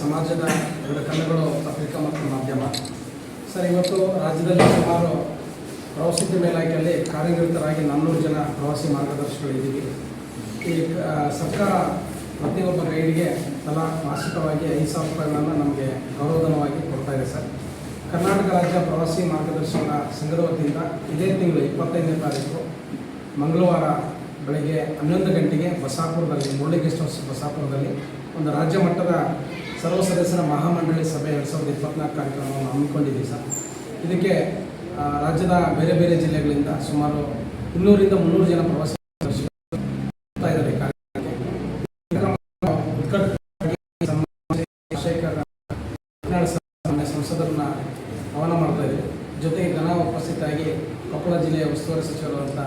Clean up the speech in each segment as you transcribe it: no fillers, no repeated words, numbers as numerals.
ಸಮಾಜದ ಎರಡು ಕಣ್ಣುಗಳು ಪತ್ರಿಕಾ ಮತ್ತು ಮಾಧ್ಯಮ. ಸರ್, ಇವತ್ತು ರಾಜ್ಯದಲ್ಲಿ ಸುಮಾರು ಪ್ರವಾಸೋದ್ಯಮ ಇಲಾಖೆಯಲ್ಲಿ ಕಾರ್ಯನಿರತರಾಗಿ 400 ಜನ ಪ್ರವಾಸಿ ಮಾರ್ಗದರ್ಶಿಗಳಿದ್ದೀವಿ. ಈ ಸರ್ಕಾರ ಪ್ರತಿಯೊಬ್ಬ ಗೈಡ್ಗೆ ತಲಾ ಮಾಸಿಕವಾಗಿ 5,000 ರೂಪಾಯಿಗಳನ್ನು ನಮಗೆ ಗೌರವಧನವಾಗಿ ಕೊಡ್ತಾ ಇದೆ ಸರ್. ಕರ್ನಾಟಕ ರಾಜ್ಯ ಪ್ರವಾಸಿ ಮಾರ್ಗದರ್ಶನ ಸಂಘದ ವತಿಯಿಂದ ಇದೇ ತಿಂಗಳು 25ನೇ ತಾರೀಕು ಮಂಗಳವಾರ ಬೆಳಗ್ಗೆ 11 ಗಂಟೆಗೆ ಬಸಾಪುರದಲ್ಲಿ, ಮುರಳಿ ಗೆಸ್ಟ್ ಹೌಸ್ ಬಸಾಪುರದಲ್ಲಿ ಒಂದು ರಾಜ್ಯ ಮಟ್ಟದ ಸರ್ವ ಸದಸ್ಯರ ಮಹಾಮಂಡಳಿ ಸಭೆ 2024 ಕಾರ್ಯಕ್ರಮವನ್ನು ಹಮ್ಮಿಕೊಂಡಿದ್ದೀವಿ ಸರ್. ಇದಕ್ಕೆ ರಾಜ್ಯದ ಬೇರೆ ಬೇರೆ ಜಿಲ್ಲೆಗಳಿಂದ ಸುಮಾರು 200 ರಿಂದ 300 ಜನ ಪ್ರವಾಸಿ ಬರ್ತಾ ಇದ್ದಾರೆ. ಸಂಸದರನ್ನ ಆಹ್ವಾನ ಮಾಡ್ತಾ ಇದ್ದೀವಿ. ಜೊತೆಗೆ ಘನ ಉಪಸ್ಥಿತಿಯಾಗಿ ಕೊಪ್ಪಳ ಜಿಲ್ಲೆಯ ಉಸ್ತುವಾರಿ ಸಚಿವರಾದಂಥ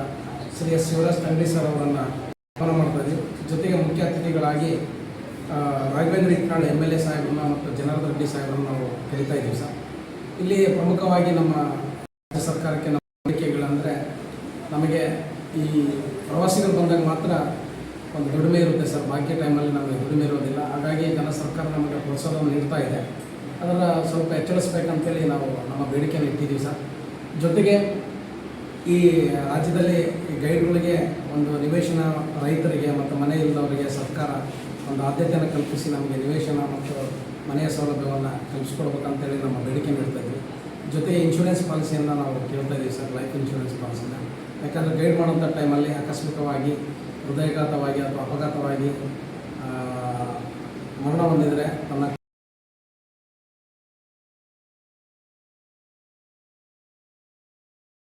ಶ್ರೀ ಎಸ್ ಶಿವರಾಜ್ ತಂಗಡಿ ಸರ್ ಅವರನ್ನು ಆಹ್ವಾನ ಮಾಡ್ತಾ ಇದ್ದೀವಿ. ಜೊತೆಗೆ ಮುಖ್ಯ ಅತಿಥಿಗಳಾಗಿ ರಾಘವೇಂದ್ರ ಇತ್ನಾಳ್ MLA ಸಾಹೇಬ್ರನ್ನ ಮತ್ತು ಜನಾರ್ದನ್ ರೆಡ್ಡಿ ಸಾಹೇಬ್ರನ್ನ ನಾವು ಕರೀತಾ ಇದ್ದೀವಿ ಸರ್. ಇಲ್ಲಿ ಪ್ರಮುಖವಾಗಿ ನಮ್ಮ ರಾಜ್ಯ ಸರ್ಕಾರಕ್ಕೆ ನಮ್ಮ ಬೇಡಿಕೆಗಳಂದರೆ, ನಮಗೆ ಈ ಪ್ರವಾಸಿಗರು ಬಂದಾಗ ಮಾತ್ರ ಒಂದು ದುಡಿಮೆ ಇರುತ್ತೆ ಸರ್. ಬಾಕಿ ಟೈಮಲ್ಲಿ ನಮಗೆ ದುಡಿಮೆ ಇರೋದಿಲ್ಲ. ಹಾಗಾಗಿ ಜನ ಸರ್ಕಾರ ನಮಗೆ ಪ್ರೋತ್ಸಾಹವನ್ನು ನೀಡ್ತಾ ಇದೆ. ಅದನ್ನು ಸ್ವಲ್ಪ ಎಚ್ಚರಿಸಬೇಕಂತೇಳಿ ನಾವು ನಮ್ಮ ಬೇಡಿಕೆಯನ್ನು ಇಟ್ಟಿದ್ದೀವಿ ಸರ್. ಜೊತೆಗೆ ಈ ರಾಜ್ಯದಲ್ಲಿ ಈ ಗೈಡ್ಗಳಿಗೆ ಒಂದು ನಿವೇಶನ, ರೈತರಿಗೆ ಮತ್ತು ಮನೆ ಇಲ್ಲದವರಿಗೆ ಸರ್ಕಾರ ಒಂದು ಆದ್ಯತೆಯನ್ನು ಕಲ್ಪಿಸಿ ನಮಗೆ ನಿವೇಶನ ಮತ್ತು ಮನೆಯ ಸೌಲಭ್ಯವನ್ನು ಕಲ್ಪಿಸ್ಕೊಡ್ಬೇಕಂತೇಳಿ ನಮ್ಮ ಬೇಡಿಕೆ ನೀಡ್ತಾ ಇದ್ವಿ. ಜೊತೆಗೆ ಇನ್ಶೂರೆನ್ಸ್ ಪಾಲಿಸಿಯನ್ನು ನಾವು ಕೇಳ್ತಾ ಇದ್ದೀವಿ ಸರ್, ಲೈಫ್ ಇನ್ಶೂರೆನ್ಸ್ ಪಾಲಿಸಿನ. ಯಾಕಂದರೆ ಗೈಡ್ ಮಾಡೋಂಥ ಟೈಮಲ್ಲಿ ಆಕಸ್ಮಿಕವಾಗಿ ಹೃದಯಘಾತವಾಗಿ ಅಥವಾ ಅಪಘಾತವಾಗಿ ಮರಣ ಹೊಂದಿದರೆ ತನ್ನ